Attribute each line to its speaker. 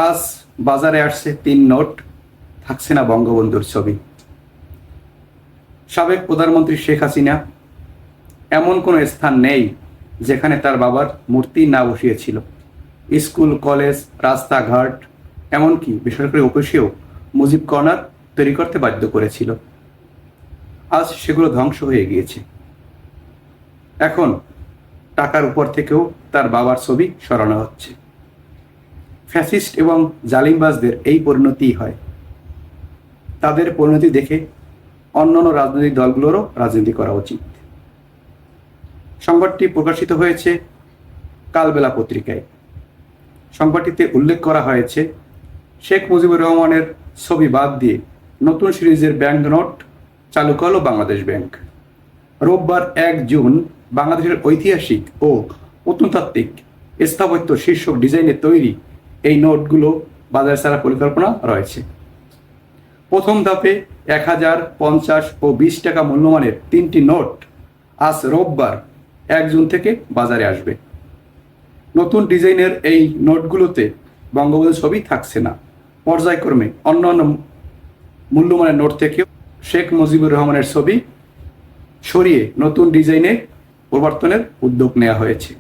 Speaker 1: আজ বাজারে আসছে 3 নোট, থাকছে না বঙ্গবন্ধুর ছবি। সাবেক প্রধানমন্ত্রী শেখ হাসিনা এমন কোনো স্থান নেই যেখানে তার বাবার মূর্তি না বসিয়েছিল। স্কুল, কলেজ, রাস্তাঘাট, এমনকি বেসরকারি অফিসেও মুজিব কর্নার তৈরি করতে বাধ্য করেছিল। আজ সেগুলো ধ্বংস হয়ে গিয়েছে। এখন টাকার উপর থেকেও তার বাবার ছবি সরানো হচ্ছে। ফ্যাসিস্ট এবং জালিমবাজদের এই পরিণতিই হয়। তাদের পরিণতি দেখে অন্যান্য রাজনৈতিক দলগুলোরও রাজনীতি করা উচিত। সংবাদটি প্রকাশিত হয়েছে কালবেলা পত্রিকায়। সংবাদটিতে উল্লেখ করা হয়েছে, শেখ মুজিবুর রহমানের ছবি বাদ দিয়ে নতুন সিরিজের ব্যাংক নোট চালু করল বাংলাদেশ ব্যাংক। রোববার 1 জুন বাংলাদেশের ঐতিহাসিক ও প্রত্নতাত্ত্বিক স্থাপত্য শীর্ষক ডিজাইনে তৈরি এই নোটগুলো বাজারে ছাড়ার পরিকল্পনা রয়েছে। প্রথম ধাপে 1000, 50 ও 20 টাকা মূল্যমানের 3টি নোট আজ রোববার 1 জুন থেকে বাজারে আসবে। নতুন ডিজাইনের এই নোটগুলোতে বঙ্গবন্ধুর ছবি থাকছে না। পর্যায়ক্রমে অন্যান্য মূল্যমানের নোট থেকেও শেখ মুজিবুর রহমানের ছবি সরিয়ে নতুন ডিজাইনে প্রবর্তনের উদ্যোগ নেওয়া হয়েছে।